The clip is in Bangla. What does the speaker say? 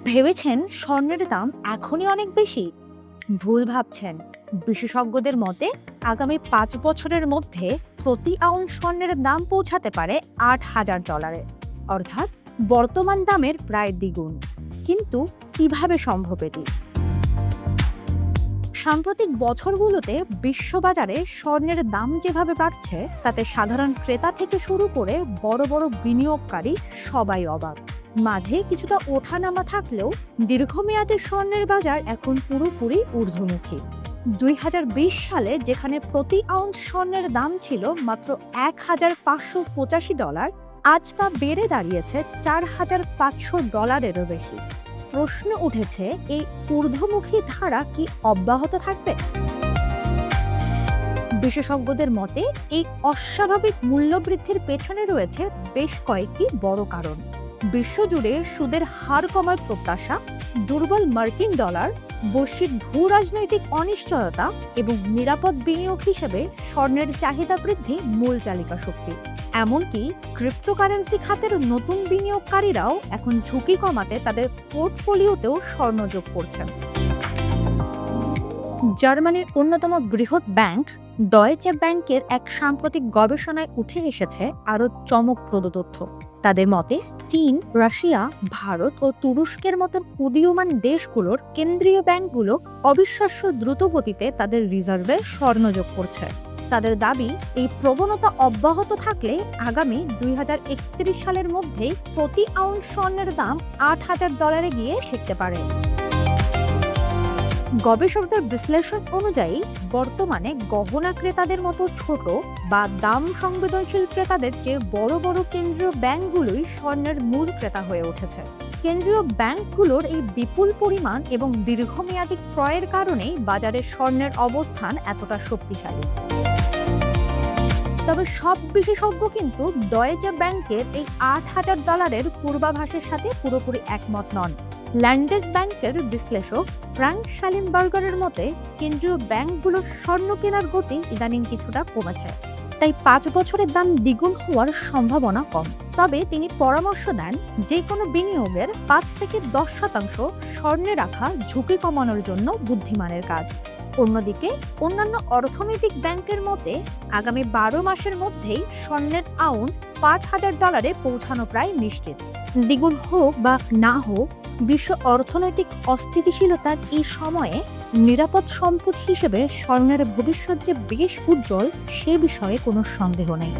ভেবেছেন স্বর্ণের দাম এখনই অনেক বেশি? ভুল ভাবছেন। বিশেষজ্ঞদের মতে আগামী 5 বছরের মধ্যে প্রতি আউন্স স্বর্ণের দাম পৌঁছাতে পারে $8,000, অর্থাৎ বর্তমান দামের প্রায় দ্বিগুণ। কিন্তু কিভাবে সম্ভব এটি? সাম্প্রতিক বছরগুলোতে বিশ্ববাজারে স্বর্ণের দাম যেভাবে বাড়ছে তাতে সাধারণ ক্রেতা থেকে শুরু করে বড় বড় বিনিয়োগকারী সবাই অবাক। মাঝে কিছুটা ওঠানামা থাকলেও দীর্ঘমেয়াদী স্বর্ণের বাজার এখন পুরোপুরি ঊর্ধ্বমুখী। 2020 সালে যেখানে প্রতি আউন্স স্বর্ণের দাম ছিল মাত্র $1,585, আজ তা বেড়ে দাঁড়িয়েছে $4,500-এরও বেশি। প্রশ্ন উঠেছে, এই ঊর্ধ্বমুখী ধারা কি অব্যাহত থাকবে? বিশেষজ্ঞদের মতে এই অস্বাভাবিক মূল্যবৃদ্ধির পেছনে রয়েছে বেশ কয়েকটি বড় কারণ। বিশ্বজুড়ে সুদের হার কমার প্রত্যাশা, দুর্বল মার্কিন ডলার, বৈশ্বিক ভূ রাজনৈতিক অনিশ্চয়তা এবং নিরাপদ বিনিয়োগ হিসেবে স্বর্ণের চাহিদা বৃদ্ধি মূল চালিকা শক্তি। এমনকি ক্রিপ্টোকারেন্সি খাতের নতুন বিনিয়োগকারীরাও এখন ঝুঁকি কমাতে তাদের পোর্টফোলিওতেও স্বর্ণ যোগ করছেন। জার্মানির অন্যতম বৃহৎ ব্যাংক ডয়েচে ব্যাংকের এক সাম্প্রতিক গবেষণায় উঠে এসেছে আরও চমকপ্রদ তথ্য। তাদের মতে চীন, রাশিয়া, ভারত ও তুরস্কের মতন উদীয়মান দেশগুলোর কেন্দ্রীয় ব্যাংকগুলো অবিশ্বাস্য দ্রুত গতিতে তাদের রিজার্ভে স্বর্ণ যোগ করছে। তাদের দাবি, এই প্রবণতা অব্যাহত থাকলে আগামী 2031 সালের মধ্যেই প্রতি আউন্স স্বর্ণের দাম $8,000 গিয়ে ঠেকতে পারে। গবেষকদের বিশ্লেষণ অনুযায়ী বর্তমানে গহনা ক্রেতাদের মতো ছোট বা দাম সংবেদনশীল ক্রেতাদের চেয়ে বড় বড় কেন্দ্রীয় ব্যাংকগুলোই স্বর্ণের মূল ক্রেতা হয়ে উঠেছে। কেন্দ্রীয় ব্যাংকগুলোর এই বিপুল পরিমাণ এবং দীর্ঘমেয়াদী ক্রয়ের কারণেই বাজারে স্বর্ণের অবস্থান এতটা শক্তিশালী। তবে সব বিশেষজ্ঞ কিন্তু ডয়েচে ব্যাংকের এই $8,000-এর পূর্বাভাসের সাথে পুরোপুরি একমত নন। ল্যান্ডেস ব্যাংকের বিশ্লেষক ফ্রাঙ্ক শালিনবার্গারের মতে কেন্দ্রীয় ব্যাংকগুলোর স্বর্ণ কেনার গতি ইদানিং কিছুটা কমেছে, তাই 5 বছরের দাম দ্বিগুণ হওয়ার সম্ভাবনা কম। তবে তিনি পরামর্শ দেন, যে কোনো বিনিয়োগের 5 থেকে 10% স্বর্ণে রাখা ঝুঁকি কমানোর জন্য বুদ্ধিমানের কাজ। অন্যদিকে অন্যান্য অর্থনৈতিক ব্যাংকের মতে আগামী 12 মাসের মধ্যেই স্বর্ণের আউন্স $5,000-এ পৌঁছানো প্রায় নিশ্চিত। দ্বিগুণ হোক বা না হোক, বিশ্ব অর্থনৈতিক অস্থিতিশীলতার এই সময়ে নিরাপদ সম্পদ হিসেবে স্বর্ণের ভবিষ্যৎ যে বেশ উজ্জ্বল সে বিষয়ে কোনো সন্দেহ নেই।